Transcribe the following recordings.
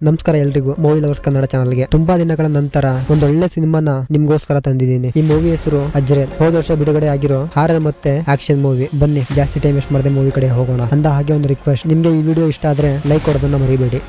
ನಮಸ್ಕಾರ ಎಲ್ರಿಗೂ movie lovers Kannada ಚಾನಲ್ಗೆ ತುಂಬಾ ದಿನಗಳ ನಂತರ ಒಂದು ಒಳ್ಳೆ ಸಿನಿಮಾನ ನಿಮ್ಗೋಸ್ಕರ ತಂದಿದ್ದೀನಿ. ಈ ಮೂವಿ ಹೆಸರು ಅಜ್ರೇಲ್. ಹೋದ ವರ್ಷ ಬಿಡುಗಡೆ ಆಗಿರೋ ಹಾರರ್ ಮತ್ತೆ ಆಕ್ಷನ್ ಮೂವಿ. ಬನ್ನಿ ಜಾಸ್ತಿ ಟೈಮ್ ವೇಸ್ಟ್ ಮಾಡದೆ ಮೂವಿ ಕಡೆ ಹೋಗೋಣ. ಅಂದ ಹಾಗೆ ಒಂದು ರಿಕ್ವೆಸ್ಟ್, ನಿಮ್ಗೆ ಈ ವಿಡಿಯೋ ಇಷ್ಟ ಆದ್ರೆ ಲೈಕ್ ಕೊಡೋದನ್ನ ಮರಿಬೇಡಿ.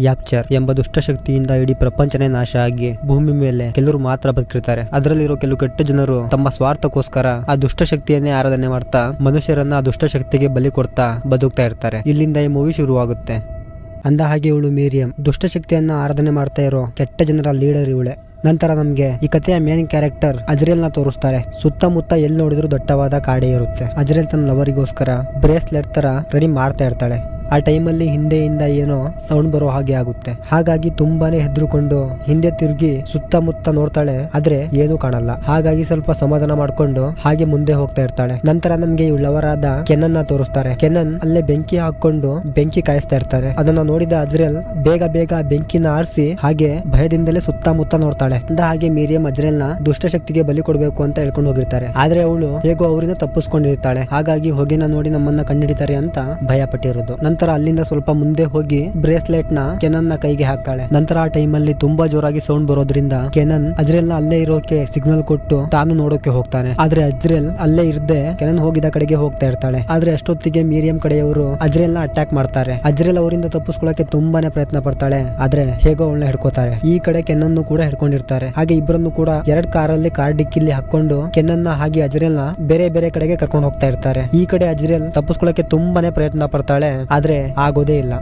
ಯಾಪ್ಚರ್ ಎಂಬ ದುಷ್ಟಶಕ್ತಿಯಿಂದ ಇಡೀ ಪ್ರಪಂಚನೇ ನಾಶ ಆಗಿ ಭೂಮಿ ಮೇಲೆ ಕೆಲವರು ಮಾತ್ರ ಬದುಕಿರ್ತಾರೆ. ಅದರಲ್ಲಿರೋ ಕೆಲವು ಕೆಟ್ಟ ಜನರು ತಮ್ಮ ಸ್ವಾರ್ಥಕ್ಕೋಸ್ಕರ ಆ ದುಷ್ಟಶಕ್ತಿಯನ್ನೇ ಆರಾಧನೆ ಮಾಡ್ತಾ ಮನುಷ್ಯರನ್ನ ಆ ದುಷ್ಟಶಕ್ತಿಗೆ ಬಲಿ ಕೊಡ್ತಾ ಬದುಕ್ತಾ ಇರ್ತಾರೆ. ಇಲ್ಲಿಂದ ಈ ಮೂವಿ ಶುರುವಾಗುತ್ತೆ. ಅಂದ ಹಾಗೆ ಇವಳು ಮೀರಿಯಂ ದುಷ್ಟಶಕ್ತಿಯನ್ನ ಆರಾಧನೆ ಮಾಡ್ತಾ ಇರೋ ಕೆಟ್ಟ ಜನರ ಲೀಡರ್ ಇವಳೆ. ನಂತರ ನಮ್ಗೆ ಈ ಕಥೆಯ ಮೇನ್ ಕ್ಯಾರೆಕ್ಟರ್ ಅಜ್ರೇಲ್ ನ ತೋರಿಸ್ತಾರೆ. ಸುತ್ತಮುತ್ತ ಎಲ್ಲಿ ನೋಡಿದ್ರು ದಟ್ಟವಾದ ಕಾಡೇ ಇರುತ್ತೆ. ಅಜ್ರೇಲ್ ತನ್ನ ಲವರಿಗೋಸ್ಕರ ಬ್ರೇಸ್ಲೆಟ್ ತರ ರೆಡಿ ಮಾಡ್ತಾ ಇರ್ತಾಳೆ. ಆ ಟೈಮಲ್ಲಿ ಹಿಂದೆಯಿಂದ ಏನೋ ಸೌಂಡ್ ಬರೋ ಹಾಗೆ ಆಗುತ್ತೆ. ಹಾಗಾಗಿ ತುಂಬಾನೇ ಹೆದರ್ಕೊಂಡು ಹಿಂದೆ ತಿರುಗಿ ಸುತ್ತಮುತ್ತ ನೋಡ್ತಾಳೆ, ಆದ್ರೆ ಏನೂ ಕಾಣಲ್ಲ. ಹಾಗಾಗಿ ಸ್ವಲ್ಪ ಸಮಾಧಾನ ಮಾಡ್ಕೊಂಡು ಹಾಗೆ ಮುಂದೆ ಹೋಗ್ತಾ ಇರ್ತಾಳೆ. ನಂತರ ನಮ್ಗೆ ಇವಳವರಾದ ಕೆನನ್ ನ ತೋರಿಸ್ತಾರೆ. ಕೆನನ್ ಅಲ್ಲೇ ಬೆಂಕಿ ಹಾಕೊಂಡು ಬೆಂಕಿ ಕಾಯಿಸ್ತಾ ಇರ್ತಾರೆ. ಅದನ್ನ ನೋಡಿದ ಅಜ್ರೇಲ್ ಬೇಗ ಬೇಗ ಬೆಂಕಿನ ಆರಿಸಿ ಹಾಗೆ ಭಯದಿಂದಲೇ ಸುತ್ತಮುತ್ತ ನೋಡ್ತಾಳೆ. ಅಂದ ಹಾಗೆ ಮೀರಿಯಂ ಅಜ್ರೇಲ್ ನ ದುಷ್ಟಶಕ್ತಿಗೆ ಬಲಿ ಕೊಡ್ಬೇಕು ಅಂತ ಹೇಳ್ಕೊಂಡು ಹೋಗಿರ್ತಾರೆ. ಆದ್ರೆ ಅವಳು ಹೇಗೋ ಅವರಿಂದ ತಪ್ಪಿಸ್ಕೊಂಡಿರ್ತಾಳೆ. ಹಾಗಾಗಿ ಹೊಗೆನ ನೋಡಿ ನಮ್ಮನ್ನ ಕಂಡಿಡಿತಾರೆ ಅಂತ ಭಯ ಪಟ್ಟಿರೋದು. ನಂತರ ಅಲ್ಲಿಂದ ಸ್ವಲ್ಪ ಮುಂದೆ ಹೋಗಿ ಬ್ರೇಸ್ಲೆಟ್ ನ ಕೆನನ್ ನ ಕೈಗೆ ಹಾಕ್ತಾಳೆ. ನಂತರ ಆ ಟೈಮ್ ಅಲ್ಲಿ ತುಂಬಾ ಜೋರಾಗಿ ಸೌಂಡ್ ಬರೋದ್ರಿಂದ ಕೆನನ್ ಅಜ್ರೇಲ್ ನ ಅಲ್ಲೇ ಇರೋಕೆ ಸಿಗ್ನಲ್ ಕೊಟ್ಟು ತಾನು ನೋಡೋಕೆ ಹೋಗ್ತಾನೆ. ಆದ್ರೆ ಅಜ್ರೇಲ್ ಅಲ್ಲೇ ಇರ್ದೆ ಕೆನನ್ ಹೋಗಿದ ಕಡೆಗೆ ಹೋಗ್ತಾ ಇರ್ತಾಳೆ. ಆದ್ರೆ ಅಷ್ಟೊತ್ತಿಗೆ ಮೀರಿಯಂ ಕಡೆಯವರು ಅಜ್ರೇಲ್ ನ ಅಟ್ಯಾಕ್ ಮಾಡ್ತಾರೆ. ಅಜ್ರೇಲ್ ಅವರಿಂದ ತಪ್ಪಿಸ್ಕೊಳ್ಳಕ್ಕೆ ತುಂಬಾನೇ ಪ್ರಯತ್ನ ಪಡ್ತಾಳೆ. ಆದ್ರೆ ಹೇಗೋ ಅವಳನ್ನ ಹಿಡ್ಕೋತಾರೆ. ಈ ಕಡೆ ಕೆನನ್ ಕೂಡ ಹಿಡ್ಕೊಂಡಿರ್ತಾರೆ. ಹಾಗೆ ಇಬ್ಬರನ್ನು ಕೂಡ ಎರಡ್ ಕಾರಲ್ಲಿ ಕಾರ್ ಡಿಕ್ಕಿಲಿ ಹಾಕೊಂಡು ಕೆನನ್ ಹಾಗೆ ಅಜ್ರೇಲ್ ನ ಬೇರೆ ಬೇರೆ ಕಡೆಗೆ ಕರ್ಕೊಂಡು ಹೋಗ್ತಾ ಇರ್ತಾರೆ. ಈ ಕಡೆ ಅಜ್ರೇಲ್ ತಪ್ಪಿಸ್ಕೊಳ್ಳಕ್ಕೆ ತುಂಬಾನೇ ಪ್ರಯತ್ನ ಪಡ್ತಾಳೆ. ಆದ್ರೆ ಆಗೋದೇ ಇಲ್ಲ.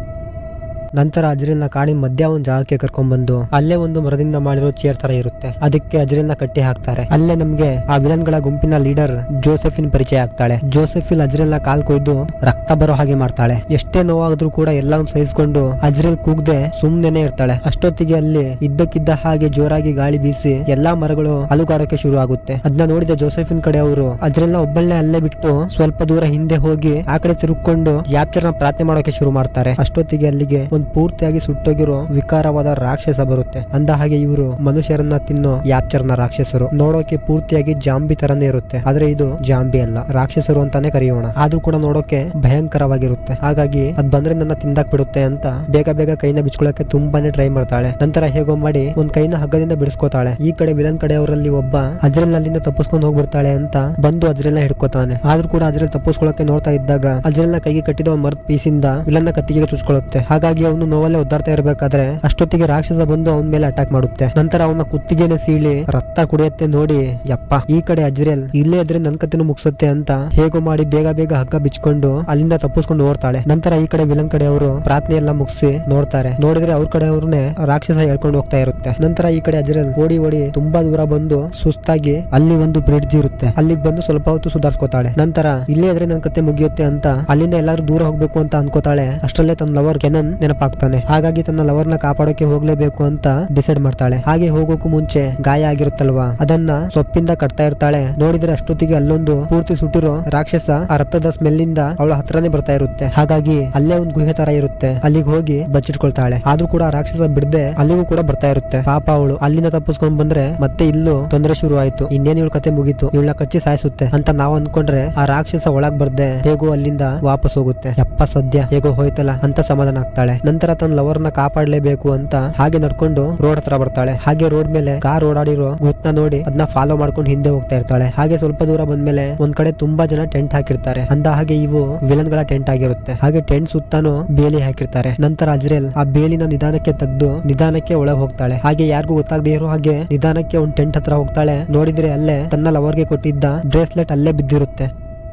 ನಂತರ ಅಜ್ರೇಲ್ ನ ಕಾಡಿನ ಮಧ್ಯ ಒಂದು ಜಾಗಕ್ಕೆ ಕರ್ಕೊಂಡ್ ಬಂದು ಅಲ್ಲೇ ಒಂದು ಮರದಿಂದ ಮಾಡಿರೋ ಚೇರ್ ತರ ಇರುತ್ತೆ. ಅದಕ್ಕೆ ಅಜ್ರೇಲ್ ನ ಕಟ್ಟಿ ಹಾಕ್ತಾರೆ. ಅಲ್ಲೇ ನಮ್ಗೆ ಆ ವಿಲನ್ ಗಳ ಗುಂಪಿನ ಲೀಡರ್ ಜೋಸೆಫಿನ್ ಪರಿಚಯ ಆಗ್ತಾಳೆ. ಜೋಸೆಫಿನ್ ಅಜ್ರೇಲ್ ನ ಕಾಲ್ ಕೊಯ್ದು ರಕ್ತ ಬರೋ ಹಾಗೆ ಮಾಡ್ತಾಳೆ. ಎಷ್ಟೇ ನೋವಾದ್ರೂ ಕೂಡ ಎಲ್ಲಾನು ಸಹಿಸ್ಕೊಂಡು ಅಜ್ರೇಲ್ ಕೂಗದೆ ಸುಮ್ನೆನೆ ಇರ್ತಾಳೆ. ಅಷ್ಟೊತ್ತಿಗೆ ಅಲ್ಲಿ ಇದ್ದಕ್ಕಿದ್ದ ಹಾಗೆ ಜೋರಾಗಿ ಗಾಳಿ ಬೀಸಿ ಎಲ್ಲಾ ಮರಗಳು ಅಲುಗಾಡೋಕೆ ಶುರು ಆಗುತ್ತೆ. ಅದನ್ನ ನೋಡಿದ ಜೋಸೆಫಿನ್ ಕಡೆ ಅವರು ಅಜ್ರೇಲ್ ನ ಒಬ್ಬಳನ್ನೇ ಅಲ್ಲೇ ಬಿಟ್ಟು ಸ್ವಲ್ಪ ದೂರ ಹಿಂದೆ ಹೋಗಿ ಆ ಕಡೆ ತಿರುಗ್ಕೊಂಡು ಯಾಪ್ಚರ್ ನ ಪ್ರಾರ್ಥನೆ ಮಾಡೋಕೆ ಶುರು ಮಾಡ್ತಾರೆ. ಅಷ್ಟೊತ್ತಿಗೆ ಅಲ್ಲಿಗೆ ಪೂರ್ತಿಯಾಗಿ ಸುಟ್ಟೋಗಿರೋ ವಿಕಾರವಾದ ರಾಕ್ಷಸ ಬರುತ್ತೆ. ಅಂದ ಹಾಗೆ ಇವರು ಮನುಷ್ಯರನ್ನ ತಿನ್ನೋ ಯಾಪ್ಚರ್ ನ ರಾಕ್ಷಸರು. ನೋಡೋಕೆ ಪೂರ್ತಿಯಾಗಿ ಜಾಂಬಿ ತರನೇ ಇರುತ್ತೆ. ಆದ್ರೆ ಇದು ಜಾಂಬಿ ಅಲ್ಲ, ರಾಕ್ಷಸರು ಅಂತಾನೆ ಕರೆಯೋಣ. ಆದ್ರೂ ಕೂಡ ನೋಡೋಕೆ ಭಯಂಕರವಾಗಿರುತ್ತೆ. ಹಾಗಾಗಿ ಅದ್ ಬಂದ್ರೆ ನನ್ನ ತಿಂದಾಕ್ ಬಿಡುತ್ತೆ ಅಂತ ಬೇಗ ಬೇಗ ಕೈನ ಬಿಚ್ಕೊಳ್ಳಕ್ಕೆ ತುಂಬಾನೇ ಟ್ರೈ ಮಾಡ್ತಾಳೆ. ನಂತರ ಹೇಗೋ ಮಾಡಿ ಒಂದ್ ಕೈನ ಹಗ್ಗದಿಂದ ಬಿಡಿಸ್ಕೋತಾಳೆ. ಈ ಕಡೆ ವಿಲನ್ ಕಡೆಯವರಲ್ಲಿ ಒಬ್ಬ ಅಜ್ರೇಲ್ ಅಲ್ಲಿಂದ ತಪ್ಪಿಸ್ಕೊಂಡು ಹೋಗ್ಬಿಡ್ತಾಳೆ ಅಂತ ಬಂದು ಅಜ್ರೇಲ್ ನ ಹಿಡ್ಕೋತಾನೆ. ಆದ್ರೂ ಕೂಡ ಅಜ್ರೇಲ್ ತಪ್ಪಿಸ್ಕೊಳ್ಳಕ್ಕೆ ನೋಡ್ತಾ ಇದ್ದಾಗ ಅಜ್ರೇಲ್ ನ ಕೈಗೆ ಕಟ್ಟಿದ ಒಂದ್ ಮರದ ಪೀಸಿಂದ ವಿಲನ್ ನ ಕತ್ತಿಗೆ ಚುಚ್ಕೊಳ್ಳುತ್ತೆ. ಹಾಗಾಗಿ ಅವನು ನೋವಲ್ಲೇ ಒದ್ದಾಡ್ತಾ ಇರ್ಬೇಕಾದ್ರೆ ಅಷ್ಟೊತ್ತಿಗೆ ರಾಕ್ಷಸ ಬಂದು ಅವನ ಮೇಲೆ ಅಟ್ಯಾಕ್ ಮಾಡುತ್ತೆ. ನಂತರ ಅವನ ಕುತ್ತಿಗೆನೆ ಸೀಳಿ ರಕ್ತ ಕುಡಿಯತ್ತೆ. ನೋಡಿ ಯಪ್ಪ, ಈ ಕಡೆ ಅಜ್ರೇಲ್ ಇಲ್ಲೇ ಇದ್ರೆ ನನ್ ಕತೆನೂ ಮುಗಿಸುತ್ತೆ ಅಂತ ಹೇಗೋ ಮಾಡಿ ಬೇಗ ಬೇಗ ಹಗ್ಗ ಬಿಚ್ಕೊಂಡು ಅಲ್ಲಿಂದ ತಪ್ಪಿಸ್ಕೊಂಡು ಓಡ್ತಾಳೆ. ನಂತರ ಈ ಕಡೆ ವಿಲನ್ ಕಡೆ ಅವರು ಪ್ರಾರ್ಥನೆ ಎಲ್ಲ ಮುಗಿಸಿ ನೋಡ್ತಾರೆ. ನೋಡಿದ್ರೆ ಅವ್ರ ಕಡೆ ಅವ್ರನ್ನೇ ರಾಕ್ಷಸ ಹೇಳ್ಕೊಂಡು ಹೋಗ್ತಾ ಇರುತ್ತೆ. ನಂತರ ಈ ಕಡೆ ಅಜ್ರೇಲ್ ಓಡಿ ಓಡಿ ತುಂಬಾ ದೂರ ಬಂದು ಸುಸ್ತಾಗಿ ಅಲ್ಲಿ ಒಂದು ಬ್ರಿಡ್ಜ್ ಇರುತ್ತೆ. ಅಲ್ಲಿಗೆ ಬಂದು ಸ್ವಲ್ಪ ಹೊತ್ತು ಸುಧಾರಿಸ್ಕೋತಾಳೆ. ನಂತರ ಇಲ್ಲೇ ಇದ್ರೆ ನನ್ ಕತೆ ಮುಗಿಯುತ್ತೆ ಅಂತ ಅಲ್ಲಿಂದ ಎಲ್ಲಾರು ದೂರ ಹೋಗ್ಬೇಕು ಅಂತ ಅನ್ಕೋತಾಳೆ. ಅಷ್ಟರಲ್ಲೇ ತನ್ನ ಲವರ್ ಕೆನನ್ ನೆನಪಾಗ್ತಾನೆ. ಹಾಗಾಗಿ ತನ್ನ ಲವರ್ ನ ಕಾಪಾಡೋಕೆ ಹೋಗ್ಲೇಬೇಕು ಅಂತ ಡಿಸೈಡ್ ಮಾಡ್ತಾಳೆ. ಹಾಗೆ ಹೋಗೋಕು ಮುಂಚೆ ಗಾಯ ಆಗಿರುತ್ತಲ್ವಾ, ಅದನ್ನ ಸೊಪ್ಪಿಂದ ಕಟ್ತಾ ಇರ್ತಾಳೆ. ನೋಡಿದ್ರೆ ಅಷ್ಟೊತ್ತಿಗೆ ಅಲ್ಲೊಂದು ಪೂರ್ತಿ ಸುಟ್ಟಿರೋ ರಾಕ್ಷಸ ಆ ರಕ್ತದ ಸ್ಮೆಲ್ ಇಂದ ಅವಳ ಹತ್ರನೇ ಬರ್ತಾ ಇರುತ್ತೆ. ಹಾಗಾಗಿ ಅಲ್ಲೇ ಒಂದು ಗುಹೆ ತರ ಇರುತ್ತೆ. ಅಲ್ಲಿಗೆ ಹೋಗಿ ಬಚ್ಚಿಟ್ಕೊಳ್ತಾಳೆ. ಆದ್ರೂ ಕೂಡ ರಾಕ್ಷಸ ಬಿಡದೆ ಅಲ್ಲಿಗೂ ಕೂಡ ಬರ್ತಾ ಇರುತ್ತೆ. ಪಾಪ ಅವಳು ಅಲ್ಲಿಂದ ತಪ್ಪಿಸ್ಕೊಂಡ್ ಬಂದ್ರೆ ಮತ್ತೆ ಇಲ್ಲೂ ತೊಂದರೆ ಶುರು ಆಯ್ತು. ಇನ್ನೇನ್ ಇವಳ ಕತೆ ಮುಗೀತು, ಇವಳನ್ನ ಕಚ್ಚಿ ಸಾಯಿಸುತ್ತೆ ಅಂತ ನಾವು ಅನ್ಕೊಂಡ್ರೆ ಆ ರಾಕ್ಷಸ ಒಳಗ್ ಬರ್ದೆ ಹೇಗೋ ಅಲ್ಲಿಂದ ವಾಪಸ್ ಹೋಗುತ್ತೆ. ಯಪ್ಪ ಸದ್ಯ ಹೇಗೋ ಹೋಯ್ತಲ್ಲ ಅಂತ ಸಮಾಧಾನ ಆಗ್ತಾಳೆ. ನಂತರ ತನ್ನ ಲವರ್ ನ ಕಾಪಾಡಲೇಬೇಕು ಅಂತ ಹಾಗೆ ನಡ್ಕೊಂಡು ರೋಡ್ ಹತ್ರ ಬರ್ತಾಳೆ. ಹಾಗೆ ರೋಡ್ ಮೇಲೆ ಕಾರ್ ಓಡಾಡಿರೋ ಗುರ್ತ್ನ ನೋಡಿ ಅದನ್ನ ಫಾಲೋ ಮಾಡ್ಕೊಂಡು ಹಿಂದೆ ಹೋಗ್ತಾ ಇರ್ತಾಳೆ. ಹಾಗೆ ಸ್ವಲ್ಪ ದೂರ ಬಂದ್ಮೇಲೆ ಒಂದ್ ಕಡೆ ತುಂಬಾ ಜನ ಟೆಂಟ್ ಹಾಕಿರ್ತಾರೆ. ಅಂದ ಹಾಗೆ ಇವು ವಿಲನ್ ಗಳ ಟೆಂಟ್ ಆಗಿರುತ್ತೆ. ಹಾಗೆ ಟೆಂಟ್ ಸುತ್ತಾನು ಬೇಲಿ ಹಾಕಿರ್ತಾರೆ. ನಂತರ ಅಜ್ರೇಲ್ ಆ ಬೇಲಿನ ನಿಧಾನಕ್ಕೆ ತೆಗೆದು ನಿಧಾನಕ್ಕೆ ಒಳಗೆ ಹೋಗ್ತಾಳೆ. ಹಾಗೆ ಯಾರಿಗೂ ಗೊತ್ತಾಗದೆ ಇರೋ ಹಾಗೆ ನಿಧಾನಕ್ಕೆ ಒಂದ್ ಟೆಂಟ್ ಹತ್ರ ಹೋಗ್ತಾಳೆ. ನೋಡಿದ್ರೆ ಅಲ್ಲೇ ತನ್ನ ಲವರ್ಗೆ ಕೊಟ್ಟಿದ್ದ ಬ್ರೇಸ್ಲೆಟ್ ಅಲ್ಲೇ ಬಿದ್ದಿರುತ್ತೆ.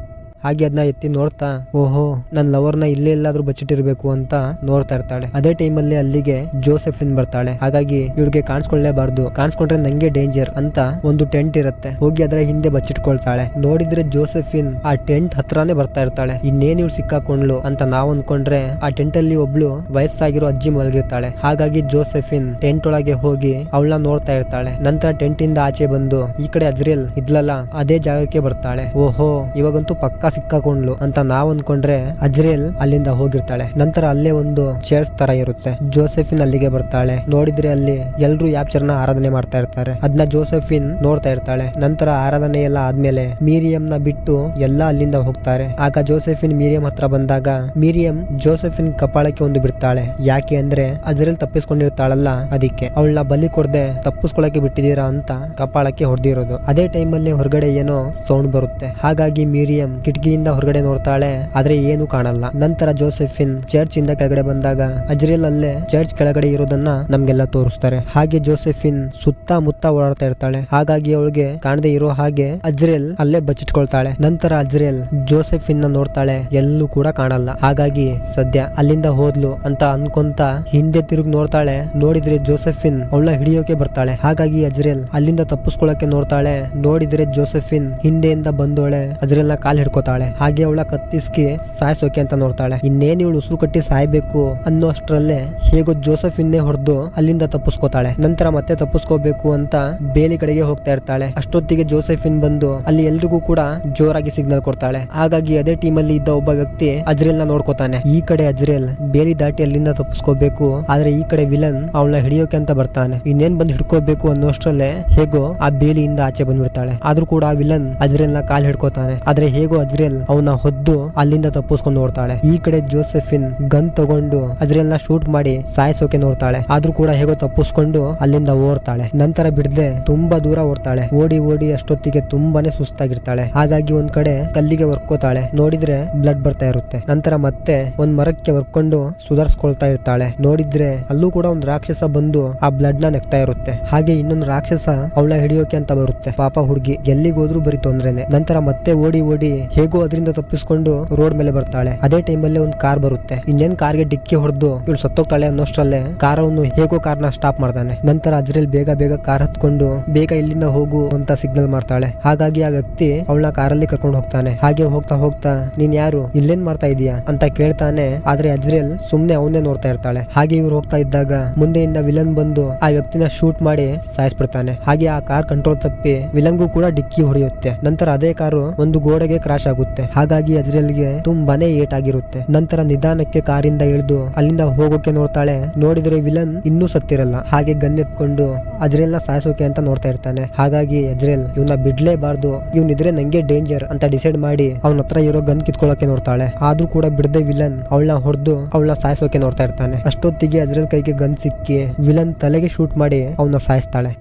ಹಾಗೆ ಅದನ್ನ ಎತ್ತಿ ನೋಡ್ತಾ ಓಹೋ ನನ್ ಲವರ್ನ ಇಲ್ಲೇ ಎಲ್ಲಾದ್ರೂ ಬಚ್ಚಿಟ್ಟಿರ್ಬೇಕು ಅಂತ ನೋಡ್ತಾ ಇರ್ತಾಳೆ. ಅದೇ ಟೈಮಲ್ಲಿ ಅಲ್ಲಿಗೆ ಜೋಸೆಫಿನ್ ಬರ್ತಾಳೆ. ಹಾಗಾಗಿ ಇವಳಿಗೆ ಕಾಣಿಸ್ಕೊಳ್ಳೇಬಾರ್ದು, ಕಾಣಿಸ್ಕೊಂಡ್ರೆ ನಂಗೆ ಡೇಂಜರ್ ಅಂತ ಒಂದು ಟೆಂಟ್ ಇರುತ್ತೆ. ಹೋಗಿ ಅದರ ಹಿಂದೆ ಬಚ್ಚಿಟ್ಕೊಳ್ತಾಳೆ. ನೋಡಿದ್ರೆ ಜೋಸೆಫಿನ್ ಆ ಟೆಂಟ್ ಹತ್ರನೇ ಬರ್ತಾ ಇರ್ತಾಳೆ. ಇನ್ನೇನ್ ಇವಳು ಸಿಕ್ಕಾಕೊಂಡ್ಲು ಅಂತ ನಾವ್ ಅನ್ಕೊಂಡ್ರೆ ಆ ಟೆಂಟ್ ಅಲ್ಲಿ ಒಬ್ಳು ವಯಸ್ಸಾಗಿರೋ ಅಜ್ಜಿ ಮಲಗಿರ್ತಾಳೆ. ಹಾಗಾಗಿ ಜೋಸೆಫಿನ್ ಟೆಂಟ್ ಒಳಗೆ ಹೋಗಿ ಅವಳನ್ನ ನೋಡ್ತಾ ಇರ್ತಾಳೆ. ನಂತರ ಟೆಂಟ್ ಇಂದ ಆಚೆ ಬಂದು ಈ ಕಡೆ ಅಜ್ರೇಲ್ ಇದ್ಲಲ್ಲ ಅದೇ ಜಾಗಕ್ಕೆ ಬರ್ತಾಳೆ. ಓಹೋ ಇವಾಗಂತೂ ಪಕ್ಕಾ ಸಿಕ್ಕಾಕೊಂಡ್ಲು ಅಂತ ನಾವ್ ಅನ್ಕೊಂಡ್ರೆ ಅಜ್ರೇಲ್ ಅಲ್ಲಿಂದ ಹೋಗಿರ್ತಾಳೆ. ನಂತರ ಅಲ್ಲೇ ಒಂದು ಚೇರ್ಸ್ ತರ ಇರುತ್ತೆ. ಜೋಸೆಫಿನ್ ಅಲ್ಲಿಗೆ ಬರ್ತಾಳೆ. ನೋಡಿದ್ರೆ ಅಲ್ಲಿ ಎಲ್ರು ಯಾಪ್ಚರ್ನ ಆರಾಧನೆ ಮಾಡ್ತಾ ಇರ್ತಾರೆ. ಅದನ್ನ ಜೋಸೆಫಿನ್ ನೋಡ್ತಾ ಇರ್ತಾಳೆ. ನಂತರ ಆರಾಧನೆ ಎಲ್ಲ ಆದ್ಮೇಲೆ ಮೀರಿಯಂನ ಬಿಟ್ಟು ಎಲ್ಲಾ ಅಲ್ಲಿಂದ ಹೋಗ್ತಾರೆ. ಆಗ ಜೋಸೆಫಿನ್ ಮೀರಿಯಂ ಹತ್ರ ಬಂದಾಗ ಮೀರಿಯಂ ಜೋಸೆಫಿನ್ ಕಪಾಳಕ್ಕೆ ಒಂದು ಬಿಡ್ತಾಳೆ. ಯಾಕೆ ಅಂದ್ರೆ ಅಜ್ರೇಲ್ ತಪ್ಪಿಸ್ಕೊಂಡಿರ್ತಾಳಲ್ಲ, ಅದಕ್ಕೆ ಅವಳನ್ನ ಬಲಿ ಕೊಡದೆ ತಪ್ಪಿಸ್ಕೊಳಕ್ಕೆ ಬಿಟ್ಟಿದೀರಾ ಅಂತ ಕಪಾಳಕ್ಕೆ ಹೊಡೆದಿರೋದು. ಅದೇ ಟೈಮಲ್ಲಿ ಹೊರಗಡೆ ಏನೋ ಸೌಂಡ್ ಬರುತ್ತೆ. ಹಾಗಾಗಿ ಮೀರಿಯಂ ಕಿಟಕಿಯಿಂದ ಹೊರಗಡೆ ನೋಡ್ತಾಳೆ, ಆದ್ರೆ ಏನು ಕಾಣಲ್ಲ. ನಂತರ ಜೋಸೆಫಿನ್ ಚರ್ಚ್ ಇಂದ ಕೆಳಗಡೆ ಬಂದಾಗ ಅಜ್ರೇಲ್ ಅಲ್ಲೇ ಚರ್ಚ್ ಕೆಳಗಡೆ ಇರೋದನ್ನ ನಮ್ಗೆಲ್ಲ ತೋರಿಸ್ತಾರೆ. ಹಾಗೆ ಜೋಸೆಫಿನ್ ಸುತ್ತಮುತ್ತ ಓಡಾಡ್ತಾ ಇರ್ತಾಳೆ. ಹಾಗಾಗಿ ಅವಳಿಗೆ ಕಾಣದೆ ಇರೋ ಹಾಗೆ ಅಜ್ರೇಲ್ ಅಲ್ಲೇ ಬಚ್ಚಿಟ್ಕೊಳ್ತಾಳೆ. ನಂತರ ಅಜ್ರೇಲ್ ಜೋಸೆಫಿನ್ ನ ನೋಡ್ತಾಳೆ, ಎಲ್ಲೂ ಕೂಡ ಕಾಣಲ್ಲ. ಹಾಗಾಗಿ ಸದ್ಯ ಅಲ್ಲಿಂದ ಹೋದ್ಲು ಅಂತ ಅನ್ಕೊಂತ ಹಿಂದೆ ತಿರುಗಿ ನೋಡ್ತಾಳೆ. ನೋಡಿದ್ರೆ ಜೋಸೆಫಿನ್ ಅವಳನ್ನ ಹಿಡಿಯೋಕೆ ಬರ್ತಾಳೆ. ಹಾಗಾಗಿ ಅಜ್ರೇಲ್ ಅಲ್ಲಿಂದ ತಪ್ಪಿಸ್ಕೊಳಕ್ಕೆ ನೋಡ್ತಾಳೆ. ನೋಡಿದ್ರೆ ಜೋಸೆಫಿನ್ ಹಿಂದೆಯಿಂದ ಬಂದೋಳೆ ಅಜ್ರೇಲ್ ನ ಕಾಲ್ ಹಿಡ್ಕೋತಾಳೆ. ಹಾಗೆ ಅವಳ ಕತ್ತಿಸ್ಕಿ ಸಾಯಿಸೋಕೆ ಅಂತ ನೋಡ್ತಾಳೆ. ಇನ್ನೇನ್ ಇವಳು ಉಸಿರು ಕಟ್ಟಿ ಸಾಯ್ಬೇಕು ಅನ್ನೋ ಅಷ್ಟ್ರಲ್ಲೇ ಹೇಗೋ ಜೋಸೆಫಿನ್ನೇ ಹೊಡೆದು ಅಲ್ಲಿಂದ ತಪ್ಪಿಸ್ಕೋತಾಳೆ. ನಂತರ ಮತ್ತೆ ತಪ್ಪಿಸ್ಕೋಬೇಕು ಅಂತ ಬೇಲಿ ಕಡೆಗೆ ಹೋಗ್ತಾ ಇರ್ತಾಳೆ. ಅಷ್ಟೊತ್ತಿಗೆ ಜೋಸೆಫಿನ್ ಬಂದು ಅಲ್ಲಿ ಎಲ್ರಿಗೂ ಕೂಡ ಜೋರಾಗಿ ಸಿಗ್ನಲ್ ಕೊಡ್ತಾಳೆ. ಹಾಗಾಗಿ ಅದೇ ಟೀಮ್ ಅಲ್ಲಿ ಇದ್ದ ಒಬ್ಬ ವ್ಯಕ್ತಿ ಅಜ್ರೇಲ್ ನ ನೋಡ್ಕೋತಾನೆ. ಈ ಕಡೆ ಅಜ್ರೇಲ್ ಬೇಲಿ ದಾಟಿ ಅಲ್ಲಿಂದ ತಪ್ಪಿಸ್ಕೋಬೇಕು, ಆದ್ರೆ ಈ ಕಡೆ ವಿಲನ್ ಅವಳನ್ನ ಹಿಡಿಯೋಕೆ ಅಂತ ಬರ್ತಾನೆ. ಇನ್ನೇನ್ ಬಂದು ಹಿಡ್ಕೋಬೇಕು ಅನ್ನೋಷ್ಟ್ರಲ್ಲೇ ಹೇಗೋ ಆ ಬೇಲಿಯಿಂದ ಆಚೆ ಬಂದ್ಬಿಡ್ತಾಳೆ. ಆದ್ರೂ ಕೂಡ ಆ ವಿಲನ್ ಅಜ್ರೇಲ್ ನ ಕಾಲ್ ಹಿಡ್ಕೋತಾನೆ. ಆದ್ರೆ ಹೇಗೋ ಅಜ್ರೇಲ್ ಅವನ ಹೊದ್ದು ಅಲ್ಲಿಂದ ತಪ್ಪಿಸ್ಕೊಂಡು ನೋಡ್ತಾಳೆ. ಈ ಕಡೆ ಜೋಸೆಫಿನ್ ಗನ್ ತಗೊಂಡು ಅಜ್ರೇಲ್ ನ ಶೂಟ್ ಮಾಡಿ ಸಾಯಿಸೋಕೆ ನೋಡ್ತಾಳೆ. ಆದ್ರೂ ಕೂಡ ಹೇಗೋ ತಪ್ಪಿಸ್ಕೊಂಡು ಅಲ್ಲಿಂದ ಓಡ್ತಾಳೆ. ನಂತರ ಬಿಡದೆ ತುಂಬಾ ದೂರ ಓಡ್ತಾಳೆ. ಓಡಿ ಓಡಿ ಅಷ್ಟೊತ್ತಿಗೆ ತುಂಬಾನೇ ಸುಸ್ತಾಗಿರ್ತಾಳೆ. ಹಾಗಾಗಿ ಒಂದ್ ಕಡೆ ಕಲ್ಲಿಗೆ ವರ್ಕೋತಾಳೆ. ನೋಡಿದ್ರೆ ಬ್ಲಡ್ ಬರ್ತಾ ಇರುತ್ತೆ. ನಂತರ ಮತ್ತೆ ಒಂದ್ ಮರಕ್ಕೆ ವರ್ಕೊಂಡು ಸುಧಾರಿಸ್ಕೊಳ್ತಾ ಇರ್ತಾಳೆ. ನೋಡಿದ್ರೆ ಅಲ್ಲೂ ಕೂಡ ಒಂದ್ ರಾಕ್ಷಸ ಬಂದು ಆ ಬ್ಲಡ್ ನ ನೆಕ್ತಾ ಇರುತ್ತೆ. ಹಾಗೆ ಇನ್ನೊಂದು ರಾಕ್ಷಸ ಅವಳ ಹಿಡಿಯೋಕೆ ಅಂತ ಬರುತ್ತೆ. ಪಾಪ ಹುಡುಗಿ ಎಲ್ಲಿಗೆ ಹೋದ್ರೂ ಬರೀ ತೊಂದ್ರೆನೆ. ನಂತರ ಮತ್ತೆ ಓಡಿ ಓಡಿ ಹೇಗೋ ಅದರಿಂದ ತಪ್ಪಿಸ್ಕೊಂಡು ರೋಡ್ ಮೇಲೆ ಬರ್ತಾಳೆ. ಅದೇ ಟೈಮಲ್ಲಿ ಒಂದು ಕಾರ್ ಬರುತ್ತೆ. ಇನ್ನೇನ್ ಕಾರ್ಗೆ ಡಿಕ್ಕಿ ಹೊಡೆದು ಇವಳು ಸತ್ತೋಗ್ತಾಳೆ ಅನ್ನೋಷ್ಟ್ರಲ್ಲೇ ಕಾರವನ್ನು ಹೇಗೋ ಕಾರ್ನ ಸ್ಟಾಪ್ ಮಾಡ್ತಾನೆ. ನಂತರ ಅಜ್ರೇಲ್ ಬೇಗ ಬೇಗ ಕಾರ್ ಹತ್ಕೊಂಡು ಬೇಗ ಇಲ್ಲಿಂದ ಹೋಗು ಅಂತ ಸಿಗ್ನಲ್ ಮಾಡ್ತಾಳೆ. ಹಾಗಾಗಿ ಆ ವ್ಯಕ್ತಿ ಅವಳನ್ನ ಕಾರಲ್ಲಿ ಕರ್ಕೊಂಡು ಹೋಗ್ತಾನೆ. ಹಾಗೆ ಹೋಗ್ತಾ ಹೋಗ್ತಾ ನೀನ್ ಯಾರು, ಇಲ್ಲೇನ್ ಮಾಡ್ತಾ ಇದೀಯಾ ಅಂತ ಕೇಳ್ತಾನೆ. ಆದ್ರೆ ಅಜ್ರೇಲ್ ಸುಮ್ನೆ ಅವನ್ನೇ ನೋಡ್ತಾ ಇರ್ತಾಳೆ. ಹಾಗೆ ಇವ್ರು ಹೋಗ್ತಾ ಇದ್ದಾಗ ಮುಂದೆಯಿಂದ ವಿಲನ್ ಬಂದು ಆ ವ್ಯಕ್ತಿನ ಶೂಟ್ ಮಾಡಿ ಸಾಯಿಸ್ಬಿಡ್ತಾನೆ. ಹಾಗೆ ಆ ಕಾರ್ ಕಂಟ್ರೋಲ್ ತಪ್ಪಿ ವಿಲನ್ಗೂ ಕೂಡ ಡಿಕ್ಕಿ ಹೊಡೆಯುತ್ತೆ. ನಂತರ ಅದೇ ಕಾರು ಒಂದು ಗೋಡೆಗೆ ಕ್ರಾಶ್ ಆಗುತ್ತೆ. ಹಾಗಾಗಿ ಅಜ್ರೇಲ್ಗೆ ತುಂಬಾನೇ ಏಟ್ ಆಗಿರುತ್ತೆ. ನಂತರ ನಿಧಾನಕ್ಕೆ ಕಾರಿಂದ ಇಳಿದು ಅಲ್ಲಿಂದ ಹೋಗೋಕೆ ನೋಡ್ತಾಳೆ. ನೋಡಿದ್ರೆ ವಿಲನ್ ಇನ್ನೂ ಸತ್ತಿರಲ್ಲ. ಹಾಗೆ ಗನ್ ಎತ್ಕೊಂಡು ಅಜ್ರೇಲ್ ನ ಸಾಯಿಸೋಕೆ ಅಂತ ನೋಡ್ತಾ ಇರ್ತಾನೆ. ಹಾಗಾಗಿ ಅಜ್ರೇಲ್ ಇವನ್ನ ಬಿಡ್ಲೇಬಾರ್ದು, ಇವನಿದ್ರೆ ನಂಗೆ ಡೇಂಜರ್ ಅಂತ ಡಿಸೈಡ್ ಮಾಡಿ ಅವನ ಹತ್ರ ಇರೋ ಗನ್ ಕಿತ್ಕೊಳ್ಳೋಕೆ ನೋಡ್ತಾಳೆ. ಆದ್ರೂ ಕೂಡ ಬಿಡದೆ ವಿಲನ್ ಅವಳನ್ನ ಹೊಡೆದು ಅವಳನ್ನ ಸಾಯಿಸೋಕೆ ನೋಡ್ತಾ ಇರ್ತಾನೆ. ಅಷ್ಟೊತ್ತಿಗೆ ಅಜ್ರೇಲ್ ಕೈಗೆ ಗನ್ ಸಿಕ್ಕಿ ವಿಲನ್ ತಲೆಗೆ ಶೂಟ್ ಮಾಡಿ ಅವನ್ನ ಸಾಯಿಸ್ತಾಳೆ.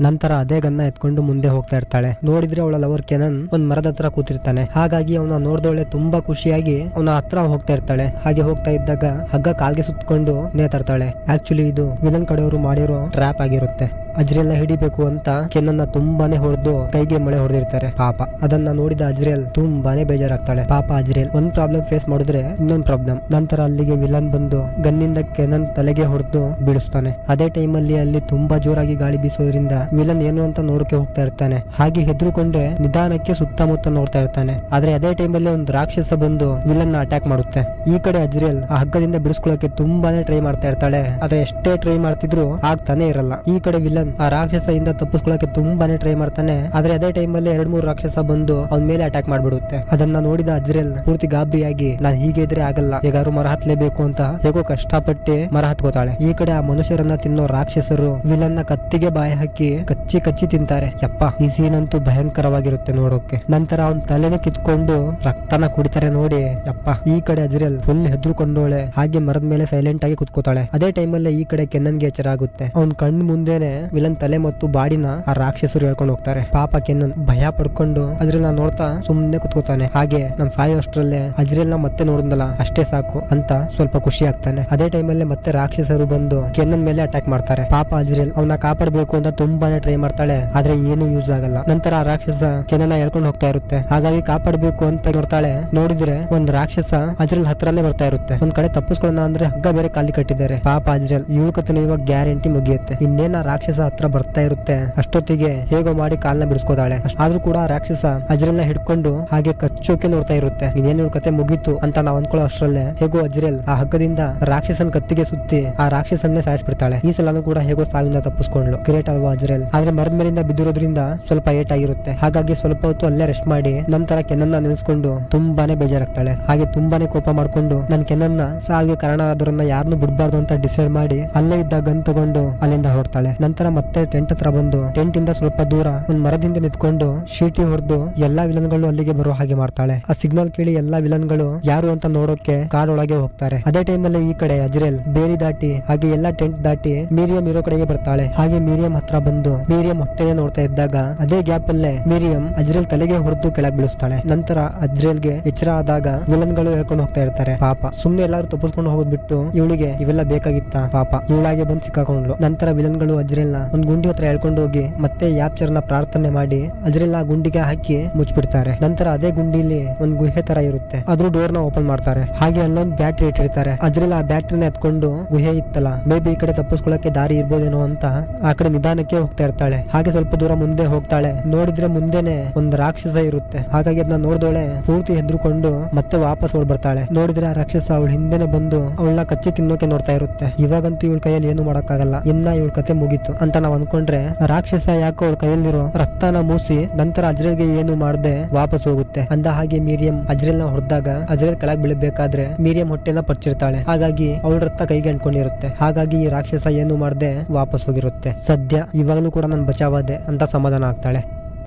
ನಂತರ ಅದೇ ಗನ್ನ ಎತ್ಕೊಂಡು ಮುಂದೆ ಹೋಗ್ತಾ ಇರ್ತಾಳೆ. ನೋಡಿದ್ರೆ ಅವಳ ಲವರ್ ಕೆನನ್ ಒಂದ್ ಮರದ ಹತ್ರ ಕೂತಿರ್ತಾನೆ. ಹಾಗಾಗಿ ಅವನ ನೋಡ್ದವಳೆ ತುಂಬಾ ಖುಷಿಯಾಗಿ ಅವನ ಹತ್ರ ಹೋಗ್ತಾ ಇರ್ತಾಳೆ. ಹಾಗೆ ಹೋಗ್ತಾ ಇದ್ದಾಗ ಹಗ್ಗ ಕಾಲ್ಗೆ ಸುತ್ಕೊಂಡು ನೇತಾಡ್ತಾಳೆ. ಆಕ್ಚುಲಿ ಇದು ವಿಲನ್ ಕಡೆಯವರು ಮಾಡಿರೋ ಟ್ರ್ಯಾಪ್ ಆಗಿರುತ್ತೆ. ಅಜ್ರೇಲ್ ನ ಹಿಡಿಬೇಕು ಅಂತ ಕೆನನ್ನ ತುಂಬಾನೇ ಹೊಡೆದು ಕೈಗೆ ಮಳೆ ಹೊಡೆದಿರ್ತಾರೆ. ಪಾಪ ಅದನ್ನ ನೋಡಿದ ಅಜ್ರೇಲ್ ತುಂಬಾನೇ ಬೇಜಾರಾಗ್ತಾಳೆ. ಪಾಪ ಅಜ್ರೇಲ್ ಒಂದ್ ಪ್ರಾಬ್ಲಮ್ ಫೇಸ್ ಮಾಡಿದ್ರೆ ಇನ್ನೊಂದ್ ಪ್ರಾಬ್ಲಮ್. ನಂತರ ಅಲ್ಲಿಗೆ ವಿಲನ್ ಬಂದು ಗನ್ನಿಂದ ಕೆನನ್ ತಲೆಗೆ ಹೊಡೆದು ಬೀಳಿಸ್ತಾನೆ. ಅದೇ ಟೈಮಲ್ಲಿ ಅಲ್ಲಿ ತುಂಬಾ ಜೋರಾಗಿ ಗಾಳಿ ಬೀಸೋದ್ರಿಂದ ವಿಲನ್ ಏನು ಅಂತ ನೋಡಕ್ಕೆ ಹೋಗ್ತಾ ಇರ್ತಾನೆ. ಹಾಗೆ ಹೆದರ್ಕೊಂಡ್ರೆ ನಿಧಾನಕ್ಕೆ ಸುತ್ತಮುತ್ತ ನೋಡ್ತಾ ಇರ್ತಾನೆ. ಆದ್ರೆ ಅದೇ ಟೈಮಲ್ಲಿ ಒಂದು ರಾಕ್ಷಸ ಬಂದು ವಿಲನ್ ನ ಅಟ್ಯಾಕ್ ಮಾಡುತ್ತೆ. ಈ ಕಡೆ ಅಜ್ರೇಲ್ ಆ ಹಗ್ಗದಿಂದ ಬಿಡಿಸ್ಕೊಳ್ಳೋಕೆ ತುಂಬಾನೇ ಟ್ರೈ ಮಾಡ್ತಾ ಇರ್ತಾಳೆ. ಆದ್ರೆ ಎಷ್ಟೇ ಟ್ರೈ ಮಾಡ್ತಿದ್ರು ಆಗ್ತಾನೆ ಇರಲ್ಲ. ಈ ಕಡೆ ವಿಲನ್ ಆ ರಾಕ್ಷಸದಿಂದ ತಪ್ಪಿಸ್ಕೊಳ್ಳೋಕೆ ತುಂಬಾನೇ ಟ್ರೈ ಮಾಡ್ತಾನೆ. ಆದ್ರೆ ಅದೇ ಟೈಮಲ್ಲಿ 2-3 ರಾಕ್ಷಸ ಬಂದು ಅವನ ಮೇಲೆ ಅಟ್ಯಾಕ್ ಮಾಡ್ಬಿಡುತ್ತೆ. ಅದನ್ನ ನೋಡಿದ ಅಜ್ರೇಲ್ ಪೂರ್ತಿ ಗಾಬರಿಯಾಗಿ ನಾನ್ ಹೀಗೆ ಇದ್ರೆ ಆಗಲ್ಲ, ಹೇಗಾದ್ರು ಮರ ಹತ್ಲೇಬೇಕು ಅಂತ ಹೇಗೋ ಕಷ್ಟಪಟ್ಟು ಮರ ಹತ್ಕೋತಾಳೆ. ಈ ಕಡೆ ಆ ಮನುಷ್ಯರನ್ನ ತಿನ್ನೋ ರಾಕ್ಷಸರು ವಿಲನ್ ನ ಕತ್ತಿಗೆ ಬಾಯಿ ಹಾಕಿ ಕಚ್ಚಿ ಕಚ್ಚಿ ತಿಂತಾರೆ. ಯಪ್ಪ, ಈ ಸೀನ್ ಅಂತೂ ಭಯಂಕರವಾಗಿರುತ್ತೆ ನೋಡೋಕೆ. ನಂತರ ಅವನ್ ತಲೆನ ಕಿತ್ಕೊಂಡು ರಕ್ತನ ಕುಡಿತಾರೆ ನೋಡಿ. ಯಪ್ಪ, ಈ ಕಡೆ ಅಜ್ರೇಲ್ ಫುಲ್ ಹೆದ್ರುಕೊಂಡೋಳೆ. ಹಾಗೆ ಮರದ ಮೇಲೆ ಸೈಲೆಂಟ್ ಆಗಿ ಕುತ್ಕೋತಾಳೆ. ಅದೇ ಟೈಮಲ್ಲಿ ಈ ಕಡೆ ಕೆನ್ನನ್ಗೆ ಎಚ್ಚರ ಆಗುತ್ತೆ. ಅವನ್ ಕಣ್ಣು ಮುಂದೆನೆ ವಿಲನ್ ತಲೆ ಮತ್ತು ಬಾಡಿನ ಆ ರಾಕ್ಷಸರು ಹೇಳ್ಕೊಂಡು ಹೋಗ್ತಾರೆ. ಪಾಪ ಕೆನ್ನನ್ ಭಯ ಪಡ್ಕೊಂಡು ಅಜ್ರೇಲ್ ನ ನೋಡ್ತಾ ಸುಮ್ನೆ ಕುತ್ಕೋತಾನೆ. ಹಾಗೆ ನಮ್ ಸಾಯೋಷ್ಟ್ರಲ್ಲೇ ಅಜ್ರೇಲ್ ನ ಮತ್ತೆ ನೋಡಿದ್ನಲ್ಲ ಅಷ್ಟೇ ಸಾಕು ಅಂತ ಸ್ವಲ್ಪ ಖುಷಿ ಆಗ್ತಾನೆ. ಅದೇ ಟೈಮಲ್ಲಿ ಮತ್ತೆ ರಾಕ್ಷಸರು ಬಂದು ಕೆನ್ನನ್ ಮೇಲೆ ಅಟ್ಯಾಕ್ ಮಾಡ್ತಾರೆ. ಪಾಪ ಅಜ್ರೇಲ್ ಅವನ್ನ ಕಾಪಾಡಬೇಕು ಅಂತ ತುಂಬಾನೇ ಟ್ರೈ ಮಾಡ್ತಾಳೆ. ಆದ್ರೆ ಏನು ಯೂಸ್ ಆಗಲ್ಲ. ನಂತರ ಆ ರಾಕ್ಷಸ ಕೆನ್ನನ್ನ ಹೇಳ್ಕೊಂಡು ಹೋಗ್ತಾ ಇರುತ್ತೆ. ಹಾಗಾಗಿ ಕಾಪಾಡಬೇಕು ಅಂತ ನೋಡ್ತಾಳೆ. ನೋಡಿದ್ರೆ ಒಂದ್ ರಾಕ್ಷಸ ಅಜ್ರೇಲ್ ಹತ್ರನೇ ಬರ್ತಾ ಇರುತ್ತೆ. ಒಂದ್ ಕಡೆ ತಪ್ಪಿಸ್ಕೊಳ್ಳೋಣ ಅಂದ್ರೆ ಹಗ್ಗ ಬೇರೆ ಕಾಲಿ ಕಟ್ಟಿದ್ದಾರೆ. ಪಾಪ ಅಜ್ರೇಲ್ ಇವಳ ಕಥೆ ಇವಾಗ ಗ್ಯಾರಂಟಿ ಮುಗಿಯುತ್ತೆ. ಇನ್ನೇನ ರಾಕ್ಷಸ ಹತ್ರ ಬರ್ತಾ ಇರುತ್ತೆ. ಅಷ್ಟೊತ್ತಿಗೆ ಹೇಗೋ ಮಾಡಿ ಕಾಲ್ನ ಬಿಡಿಸ್ಕೋತಾಳೆ. ಆದ್ರೂ ಕೂಡ ರಾಕ್ಷಸ ಅಜ್ರೇಲ್ ಹಿಡ್ಕೊಂಡು ಹಾಗೆ ಕಚ್ಚೋಕೆ ನೋಡ್ತಾ ಇರುತ್ತೆ. ಇನ್ನೇನು ಇವ್ರ ಕತೆ ಮುಗೀತು ಅಂತ ನಾವ್ ಅನ್ಕೊಳ್ಳೋ ಅಷ್ಟ್ರಲ್ಲೇ ಹೇಗೋ ಅಜ್ರೇಲ್ ಆ ಹಗ್ಗದಿಂದ ರಾಕ್ಷಸನ್ ಕತ್ತಿಗೆ ಸುತ್ತಿ ಆ ರಾಕ್ಷಸನ್ನೇ ಸಾಯಿಸ್ಬಿಡ್ತಾಳೆ. ಈ ಸಲನೂ ಕೂಡ ಹೇಗೋ ಸಾವಿಂದ ತಪ್ಪಿಸ್ಕೊಂಡ್ಲು. ಗ್ರೇಟ್ ಅಲ್ವಾ ಅಜ್ರೇಲ್. ಆದ್ರೆ ಮರದ ಮೇಲಿಂದ ಬಿದ್ದಿರೋದ್ರಿಂದ ಸ್ವಲ್ಪ ಏಟ್ ಆಗಿರುತ್ತೆ. ಹಾಗಾಗಿ ಸ್ವಲ್ಪ ಹೊತ್ತು ಅಲ್ಲೇ ರೆಸ್ಟ್ ಮಾಡಿ ನಂತರ ಕೆನ್ನನ್ನ ನೆನೆಸ್ಕೊಂಡು ತುಂಬಾನೇ ಬೇಜಾರಾಗ್ತಾಳೆ. ಹಾಗೆ ತುಂಬಾನೇ ಕೋಪ ಮಾಡ್ಕೊಂಡು ನನ್ ಕೆನ್ನನ್ನ ಸಾವಿಗೆ ಕಾರಣರಾದವರನ್ನ ಯಾರನ್ನು ಬಿಡಬಾರ್ದು ಅಂತ ಡಿಸೈಡ್ ಮಾಡಿ ಅಲ್ಲೇ ಇದ್ದ ಗನ್ ತಗೊಂಡು ಅಲ್ಲಿಂದ ಹೊರಡ್ತಾಳೆ. ನಂತರ ಮತ್ತೆ ಟೆಂಟ್ ಹತ್ರ ಬಂದು ಟೆಂಟ್ ಇಂದ ಸ್ವಲ್ಪ ದೂರ ಒಂದ್ ಮರದಿಂದ ನಿಂತ್ಕೊಂಡು ಶೀಟಿ ಹೊಡೆದು ಎಲ್ಲಾ ವಿಲನ್ಗಳು ಅಲ್ಲಿಗೆ ಬರೋ ಹಾಗೆ ಮಾಡ್ತಾಳೆ. ಆ ಸಿಗ್ನಲ್ ಕೇಳಿ ಎಲ್ಲಾ ವಿಲನ್ಗಳು ಯಾರು ಅಂತ ನೋಡೋಕೆ ಕಾಡೊಳಗೆ ಹೋಗ್ತಾರೆ. ಅದೇ ಟೈಮಲ್ಲಿ ಈ ಕಡೆ ಅಜ್ರೇಲ್ ಬೇಲಿ ದಾಟಿ ಹಾಗೆ ಎಲ್ಲಾ ಟೆಂಟ್ ದಾಟಿ ಮೀರಿಯಂ ಇರೋ ಕಡೆಗೆ ಬರ್ತಾಳೆ. ಹಾಗೆ ಮೀರಿಯಂ ಹತ್ರ ಬಂದು ಮೀರಿಯಂ ಹೊಟ್ಟೆಗೆ ನೋಡ್ತಾ ಇದ್ದಾಗ ಅದೇ ಗ್ಯಾಪ್ ಅಲ್ಲೇ ಮೀರಿಯಂ ಅಜ್ರೇಲ್ ತಲೆಗೆ ಹೊಡೆದು ಕೆಳಗೆ ಬೀಳಿಸ್ತಾಳೆ. ನಂತರ ಅಜ್ರೇಲ್ಗೆ ಎಚ್ಚರ ಆದಾಗ ವಿಲನ್ಗಳು ಹೇಳ್ಕೊಂಡು ಹೋಗ್ತಾ ಇರ್ತಾರೆ. ಪಾಪ ಸುಮ್ನೆ ಎಲ್ಲಾರು ತಪ್ಪಿಸ್ಕೊಂಡು ಹೋಗೋದ್ ಬಿಟ್ಟು ಇವಳಿಗೆ ಇವೆಲ್ಲ ಬೇಕಾಗಿತ್ತ. ಪಾಪ ಇವಳಾಗೆ ಬಂದು ಸಿಕ್ಕಾಕೊಂಡ್ಲು. ನಂತರ ವಿಲನ್ಗಳು ಅಜ್ರೇಲ್ನ ಒಂದ್ ಗುಂಡಿ ಹತ್ರ ಹೇಳ್ಕೊಂಡು ಹೋಗಿ ಮತ್ತೆ ಯಾಪ್ಚರ್ನ ಪ್ರಾರ್ಥನೆ ಮಾಡಿ ಅಜ್ರೇಲ್ ಆ ಗುಂಡಿಗೆ ಹಾಕಿ ಮುಚ್ಚಿಬಿಡ್ತಾರೆ. ನಂತರ ಅದೇ ಗುಂಡಿಲಿ ಒಂದ್ ಗುಹೆ ತರ ಇರುತ್ತೆ. ಅದ್ರ ಡೋರ್ ನ ಓಪನ್ ಮಾಡ್ತಾರೆ. ಹಾಗೆ ಅಲ್ಲೊಂದು ಬ್ಯಾಟ್ರಿ ಇಟ್ಟಿರ್ತಾರೆ. ಅಜ್ರೇಲ್ ಆ ಬ್ಯಾಟ್ರಿನ ಎತ್ಕೊಂಡು ಗುಹೆ ಇತ್ತಲ್ಲ ಮೇ ಬಿ ಈ ಕಡೆ ತಪ್ಪಿಸ್ಕೊಳ್ಳಕ್ಕೆ ದಾರಿ ಇರ್ಬೋದೇನೋ ಅಂತ ಆ ಕಡೆ ನಿಧಾನಕ್ಕೆ ಹೋಗ್ತಾ ಇರ್ತಾಳೆ. ಹಾಗೆ ಸ್ವಲ್ಪ ದೂರ ಮುಂದೆ ಹೋಗ್ತಾಳೆ. ನೋಡಿದ್ರೆ ಮುಂದೆನೆ ಒಂದ್ ರಾಕ್ಷಸ ಇರುತ್ತೆ. ಹಾಗಾಗಿ ಅದನ್ನ ನೋಡಿದೋಳೆ ಪೂರ್ತಿ ಹೆದ್ರುಕೊಂಡು ಮತ್ತೆ ವಾಪಸ್ ಓಡ್ ಬರ್ತಾಳೆ. ನೋಡಿದ್ರೆ ಆ ರಾಕ್ಷಸ ಅವಳ ಹಿಂದೆನೆ ಬಂದು ಅವಳನ್ನ ಕಚ್ಚಿ ತಿನ್ನೋಕೆ ನೋಡ್ತಾ ಇರುತ್ತೆ. ಇವಾಗಂತೂ ಇವಳ ಕೈಯಲ್ಲಿ ಏನು ಮಾಡಕ್ಕಾಗಲ್ಲ. ಇನ್ನ ಇವಳ ಕತೆ ಮುಗೀತು ಅಂತ ನಾವ್ ಅನ್ಕೊಂಡ್ರೆ ರಾಕ್ಷಸ ಯಾಕೋ ಅವಳ ಕೈಯಲ್ಲಿರೋ ರಕ್ತನ ಮೂಸಿ ನಂತರ ಅಜ್ರೇಲ್ಗೆ ಏನು ಮಾಡದೆ ವಾಪಸ್ ಹೋಗುತ್ತೆ. ಅಂದ ಹಾಗೆ ಮೀರಿಯಂ ಅಜ್ರೇಲ್ ನ ಹೊಡೆದಾಗ ಅಜ್ರೇಲ್ ಕೆಳಗ್ ಬೀಳಬೇಕಾದ್ರೆ ಮೀರಿಯಂ ಹೊಟ್ಟೆನ ಪರ್ಚಿರ್ತಾಳೆ. ಹಾಗಾಗಿ ಅವಳ ರಕ್ತ ಕೈಗೆ ಅಂಟ್ಕೊಂಡಿರುತ್ತೆ. ಹಾಗಾಗಿ ಈ ರಾಕ್ಷಸ ಏನು ಮಾಡದೆ ವಾಪಸ್ ಹೋಗಿರುತ್ತೆ. ಸದ್ಯ ಇವಾಗಲೂ ಕೂಡ ನಾನು ಬಚಾವಾದೆ ಅಂತ ಸಮಾಧಾನ ಆಗ್ತಾಳೆ.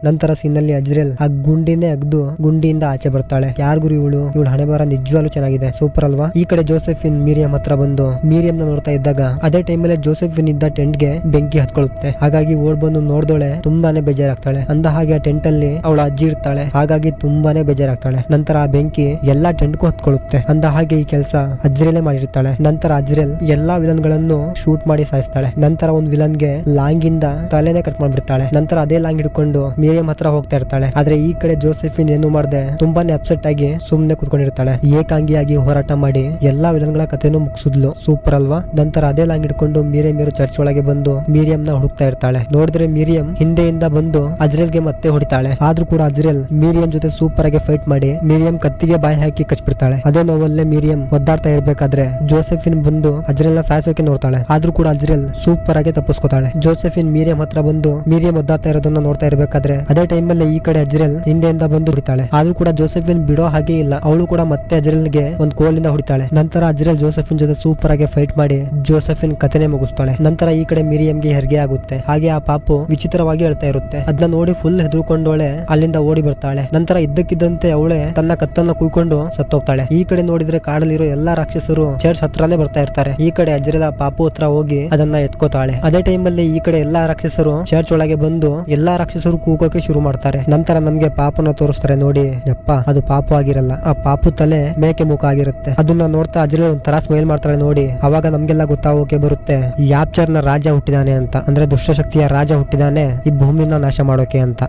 ನಂತರ ಸೀನಲ್ಲಿ ಅಜ್ರೇಲ್ ಆ ಗುಂಡಿನೇ ಅಗ್ದು ಗುಂಡಿಯಿಂದ ಆಚೆ ಬರ್ತಾಳೆ. ಯಾರ್ಗುರು ಇವಳು ಹಣೆ ಬರ ನಿಜವಾಗ್ಲೂ ಚೆನ್ನಾಗಿದೆ, ಸೂಪರ್ ಅಲ್ವಾ. ಈ ಕಡೆ ಜೋಸೆಫಿನ್ ಮೀರಿಯಂ ಹತ್ರ ಬಂದು ಮೀರಿಯಂ ನೋಡ್ತಾ ಇದ್ದಾಗ ಅದೇ ಟೈಮಲ್ಲಿ ಜೋಸೆಫಿನ್ ಇದ್ದ ಟೆಂಟ್ ಗೆ ಬೆಂಕಿ ಹತ್ಕೊಳ್ಳುತ್ತೆ. ಹಾಗಾಗಿ ಓಡ್ ಬಂದು ನೋಡ್ದೋಳೆ ತುಂಬಾನೇ ಬೇಜಾರಾಗ್ತಾಳೆ. ಅಂದ ಹಾಗೆ ಆ ಟೆಂಟ್ ಅಲ್ಲಿ ಅವಳ ಅಜ್ಜಿ ಇರ್ತಾಳೆ. ಹಾಗಾಗಿ ತುಂಬಾನೇ ಬೇಜಾರಾಗ್ತಾಳೆ. ನಂತರ ಆ ಬೆಂಕಿ ಎಲ್ಲಾ ಟೆಂಟ್ಗೂ ಹತ್ಕೊಳ್ಳುತ್ತೆ. ಅಂದ ಹಾಗೆ ಈ ಕೆಲಸ ಅಜ್ರೇಲೇ ಮಾಡಿರ್ತಾಳೆ. ನಂತರ ಅಜ್ರೇಲ್ ಎಲ್ಲಾ ವಿಲನ್ ಗಳನ್ನು ಶೂಟ್ ಮಾಡಿ ಸಾಯಿಸ್ತಾಳೆ. ನಂತರ ಒಂದ್ ವಿಲನ್ ಗೆ ಲಾಂಗ್ ಇಂದ ತಲೆನೇ ಕಟ್ ಮಾಡ್ಬಿಡ್ತಾಳೆ. ನಂತರ ಅದೇ ಲಾಂಗ್ ಹಿಡ್ಕೊಂಡು ಮೀರಿಯಂ ಹತ್ರ ಹೋಗ್ತಾ ಇರ್ತಾಳೆ. ಆದ್ರೆ ಈ ಕಡೆ ಜೋಸೆಫಿನ್ ಏನು ಮಾಡದೆ ತುಂಬಾನೇ ಅಪ್ಸೆಟ್ ಆಗಿ ಸುಮ್ನೆ ಕುತ್ಕೊಂಡಿರ್ತಾಳೆ. ಏಕಾಂಗಿಯಾಗಿ ಹೋರಾಟ ಮಾಡಿ ಎಲ್ಲಾ ವಿಲನ್ಗಳ ಕಥೆನೂ ಮುಗಿಸಿದ್ಲು. ಸೂಪರ್ ಅಲ್ವಾ. ನಂತರ ಅದೇ ಲಾಂಗ್ ಹಿಡ್ಕೊಂಡು ಮೀರಿಯಂ ಚರ್ಚ್ ಒಳಗೆ ಬಂದು ಮೀರಿಯಂ ನ ಹುಡುಕ್ತಾ ಇರ್ತಾಳೆ. ನೋಡಿದ್ರೆ ಮೀರಿಯಂ ಹಿಂದೆಯಿಂದ ಬಂದು ಅಜ್ರೇಲ್ಗೆ ಮತ್ತೆ ಹೊಡಿತಾಳೆ. ಆದ್ರೂ ಕೂಡ ಅಜ್ರೇಲ್ ಮೀರಿಯಂ ಜೊತೆ ಸೂಪರ್ ಆಗಿ ಫೈಟ್ ಮಾಡಿ ಮೀರಿಯಂ ಕತ್ತಿಗೆ ಬಾಯಿ ಹಾಕಿ ಕಚ್ಬಿಡ್ತಾಳೆ. ಅದೇ ನೋವಲ್ಲೇ ಮೀರಿಯಂ ಒದ್ದಾಡ್ತಾ ಇರ್ಬೇಕಾದ್ರೆ ಜೋಸೆಫಿನ್ ಬಂದು ಅಜ್ರೇಲ್ ನ ಸಾಯಿಸೋಕೆ ನೋಡ್ತಾಳೆ. ಆದ್ರೂ ಕೂಡ ಅಜ್ರೇಲ್ ಸೂಪರ್ ಆಗಿ ತಪ್ಪಿಸ್ಕೊತಾಳೆ. ಜೋಸೆಫಿನ್ ಮೀರಿಯಂ ಹತ್ರ ಬಂದು ಮೀರಿಯಂ ಒದ್ದಾಡ್ತಾ ಇರೋದನ್ನ ನೋಡ್ತಾ ಇರ್ಬೇಕಾದ್ರೆ ಅದೇ ಟೈಮ್ ಅಲ್ಲಿ ಈ ಕಡೆ ಅಜ್ರೇಲ್ ಹಿಂದೆಯಿಂದ ಬಂದು ಹೊಡಿತಾಳೆ. ಆದ್ರೂ ಕೂಡ ಜೋಸೆಫಿನ್ ಬಿಡೋ ಹಾಗೆ ಇಲ್ಲ. ಅವಳು ಕೂಡ ಮತ್ತೆ ಅಜ್ರೇಲ್ಗೆ ಒಂದು ಕೋಲಿಂದ ಹೊಡಿತಾಳೆ. ನಂತರ ಅಜ್ರೇಲ್ ಜೋಸೆಫಿನ್ ಜೊತೆ ಸೂಪರ್ ಆಗಿ ಫೈಟ್ ಮಾಡಿ ಜೋಸೆಫಿನ್ ಕಥೆನೆ ಮುಗಿಸ್ತಾಳೆ. ನಂತರ ಈ ಕಡೆ ಮೀರಿಯಂಗೆ ಹೆರಿಗೆ ಆಗುತ್ತೆ. ಹಾಗೆ ಆ ಪಾಪು ವಿಚಿತ್ರವಾಗಿ ಹೇಳ್ತಾ ಇರುತ್ತೆ. ಅದನ್ನ ನೋಡಿ ಫುಲ್ ಹೆದರ್ಕೊಂಡೋಳೆ ಅಲ್ಲಿಂದ ಓಡಿ ಬರ್ತಾಳೆ. ನಂತರ ಇದ್ದಕ್ಕಿದ್ದಂತೆ ಅವಳೆ ತನ್ನ ಕತ್ತನ್ನ ಕುಯ್ಕೊಂಡು ಸತ್ತೋಗ್ತಾಳೆ. ಈ ಕಡೆ ನೋಡಿದ್ರೆ ಕಾಡಲ್ಲಿರೋ ಎಲ್ಲಾ ರಾಕ್ಷಸರು ಚರ್ಚ್ ಹತ್ರನೇ ಬರ್ತಾ ಇರ್ತಾರೆ. ಈ ಕಡೆ ಅಜ್ರೇಲ್ ಆ ಪಾಪು ಹತ್ರ ಹೋಗಿ ಅದನ್ನ ಎತ್ಕೋತಾಳೆ. ಅದೇ ಟೈಮ್ ಅಲ್ಲಿ ಈ ಕಡೆ ಎಲ್ಲಾ ರಾಕ್ಷಸರು ಚರ್ಚ್ ಒಳಗೆ ಬಂದು ಎಲ್ಲಾ ರಾಕ್ಷಸರು ಕೂಗೋಕೆ ಶುರು ಮಾಡ್ತಾರೆ. ನಂತರ ನಮ್ಗೆ ಪಾಪನ ತೋರಿಸ್ತಾರೆ. ನೋಡಿ ಯಪ್ಪ, ಅದು ಪಾಪು ಆಗಿರಲ್ಲ, ಆ ಪಾಪು ತಲೆ ಮೇಕೆ ಮುಖ ಆಗಿರುತ್ತೆ. ಅದನ್ನ ನೋಡ್ತಾ ಅಜ್ರೇಲ್ ಒಂಥರ ಸ್ಮೈಲ್ ಮಾಡ್ತಾಳೆ. ನೋಡಿ ಅವಾಗ ನಮ್ಗೆಲ್ಲ ಗೊತ್ತಾಗೋಕೆ ಬರುತ್ತೆ ಯಾಪ್ಚರ್ ನ ರಾಜ ಹುಟ್ಟಿದಾನೆ ಅಂತ. ಅಂದ್ರೆ ದುಷ್ಟಶಕ್ತಿಯ ರಾಜ ಹುಟ್ಟಿದಾನೆ ಈ ಭೂಮಿನ ನಾಶ ಮಾಡೋಕೆ ಅಂತ.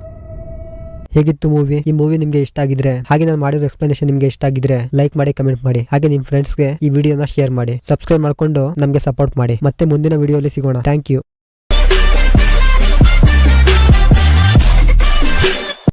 ಹೇಗಿತ್ತು ಮೂವಿ? ಈ ಮೂವಿ ನಿಮ್ಗೆ ಇಷ್ಟ ಆಗಿದ್ರೆ ಹಾಗೆ ನಾನು ಮಾಡಿರೋ ಎಕ್ಸ್ಪ್ಲನೇಷನ್ ನಿಮ್ಗೆ ಇಷ್ಟ ಆಗಿದ್ರೆ ಲೈಕ್ ಮಾಡಿ, ಕಮೆಂಟ್ ಮಾಡಿ. ಹಾಗೆ ನಿಮ್ ಫ್ರೆಂಡ್ಸ್ಗೆ ಈ ವಿಡಿಯೋನ ಶೇರ್ ಮಾಡಿ. ಸಬ್ಸ್ಕ್ರೈಬ್ ಮಾಡ್ಕೊಂಡು ನಮ್ಗೆ ಸಪೋರ್ಟ್ ಮಾಡಿ. ಮತ್ತೆ ಮುಂದಿನ ವಿಡಿಯೋಲಿ ಸಿಗೋಣ. Thank you.